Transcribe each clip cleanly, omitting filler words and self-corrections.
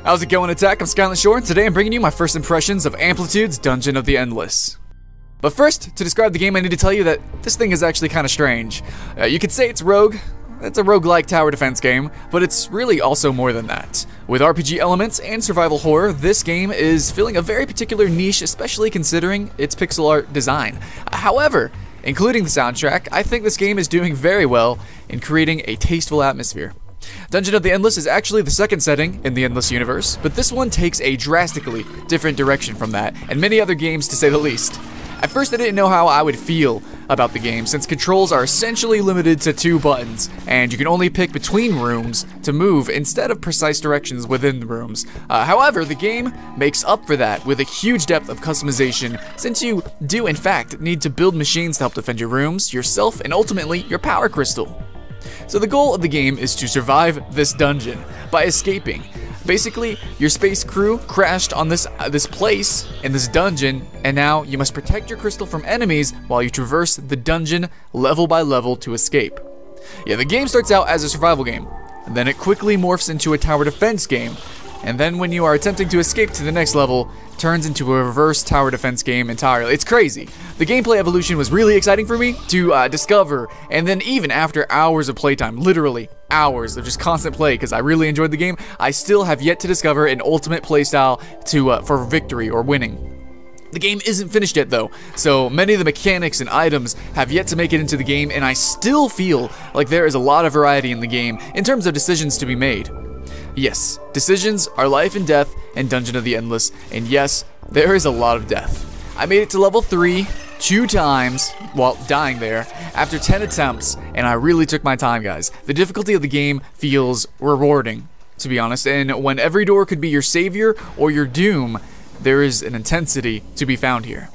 How's it going, Attack? I'm Skylent Shore, and today I'm bringing you my first impressions of Amplitude's Dungeon of the Endless. But first, to describe the game, I need to tell you that this thing is actually kind of strange. You could say it's rogue. It's a roguelike tower defense game, but it's really also more than that. With RPG elements and survival horror, this game is filling a very particular niche, especially considering its pixel art design. However, including the soundtrack, I think this game is doing very well in creating a tasteful atmosphere. Dungeon of the Endless is actually the second setting in the Endless universe, but this one takes a drastically different direction from that, and many other games to say the least. At first I didn't know how I would feel about the game, since controls are essentially limited to 2 buttons, and you can only pick between rooms to move instead of precise directions within the rooms. However, the game makes up for that with a huge depth of customization, since you do in fact need to build machines to help defend your rooms, yourself, and ultimately your power crystal. So the goal of the game is to survive this dungeon by escaping. Basically, your space crew crashed on this place in this dungeon, and now you must protect your crystal from enemies while you traverse the dungeon level by level to escape. Yeah, the game starts out as a survival game, and then it quickly morphs into a tower defense game, and then when you are attempting to escape to the next level, turns into a reverse tower defense game entirely. It's crazy. The gameplay evolution was really exciting for me to discover, and then even after hours of playtime, literally hours of just constant play because I really enjoyed the game, I still have yet to discover an ultimate playstyle for victory or winning. The game isn't finished yet though, so many of the mechanics and items have yet to make it into the game, and I still feel like there is a lot of variety in the game in terms of decisions to be made. Yes, decisions are life and death in Dungeon of the Endless, and yes, there is a lot of death. I made it to level 3 2 times while dying there after 10 attempts, and I really took my time, guys. The difficulty of the game feels rewarding, to be honest, and when every door could be your savior or your doom, there is an intensity to be found here.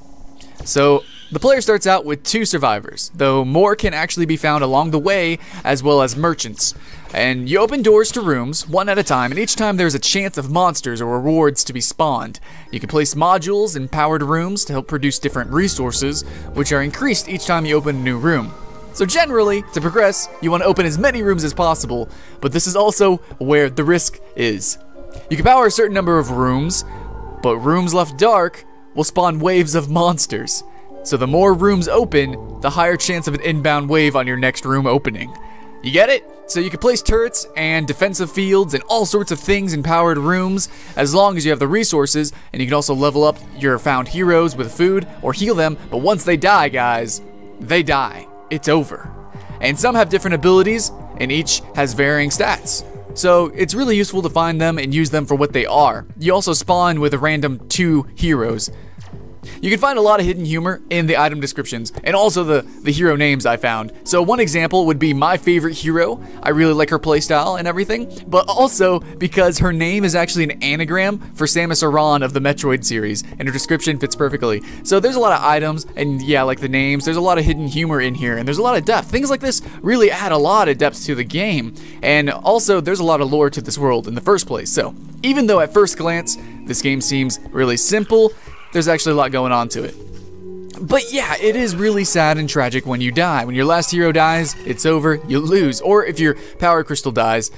So, the player starts out with 2 survivors, though more can actually be found along the way, as well as merchants. And you open doors to rooms, one at a time, and each time there's a chance of monsters or rewards to be spawned. You can place modules in powered rooms to help produce different resources, which are increased each time you open a new room. So generally, to progress, you want to open as many rooms as possible, but this is also where the risk is. You can power a certain number of rooms, but rooms left dark will spawn waves of monsters. So the more rooms open, the higher chance of an inbound wave on your next room opening. You get it? So you can place turrets and defensive fields and all sorts of things in powered rooms as long as you have the resources, and you can also level up your found heroes with food or heal them, but once they die, guys, they die. It's over. And some have different abilities, and each has varying stats. So it's really useful to find them and use them for what they are. You also spawn with a random 2 heroes. You can find a lot of hidden humor in the item descriptions, and also the hero names I found. So one example would be my favorite hero. I really like her playstyle and everything, but also because her name is actually an anagram for Samus Aran of the Metroid series, and her description fits perfectly. So there's a lot of items, and yeah, like the names, there's a lot of hidden humor in here, and there's a lot of depth. Things like this really add a lot of depth to the game, and also there's a lot of lore to this world in the first place. So even though at first glance, this game seems really simple, there's actually a lot going on to it. But yeah, it is really sad and tragic when you die. When your last hero dies, it's over, you lose. Or if your power crystal dies,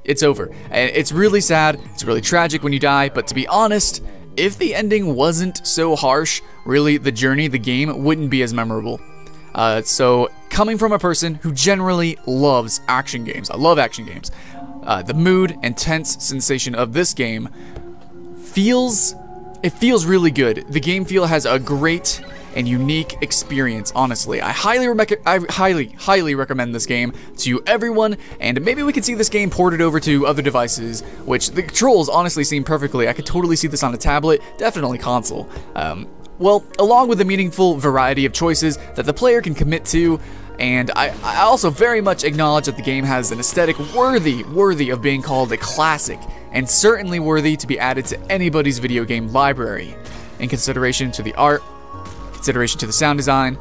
it's over. And it's really sad, it's really tragic when you die, but to be honest, if the ending wasn't so harsh, really the journey, the game, wouldn't be as memorable. So coming from a person who generally loves action games, I love action games, the mood and tense sensation of this game feels really good. The game feel has a great and unique experience, honestly. I highly recommend this game to everyone, and maybe we could see this game ported over to other devices, which the controls honestly seem perfectly. I could totally see this on a tablet, definitely console. Well, along with a meaningful variety of choices that the player can commit to, and I also very much acknowledge that the game has an aesthetic worthy of being called a classic, and certainly worthy to be added to anybody's video game library, in consideration to the art, consideration to the sound design,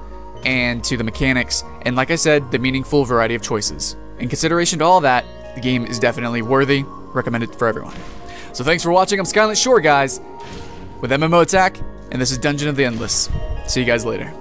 and to the mechanics, and like I said, the meaningful variety of choices. In consideration to all that, the game is definitely worthy, recommended for everyone. So thanks for watching, I'm Skylent Shore, guys, with MMO Attack, and this is Dungeon of the Endless. See you guys later.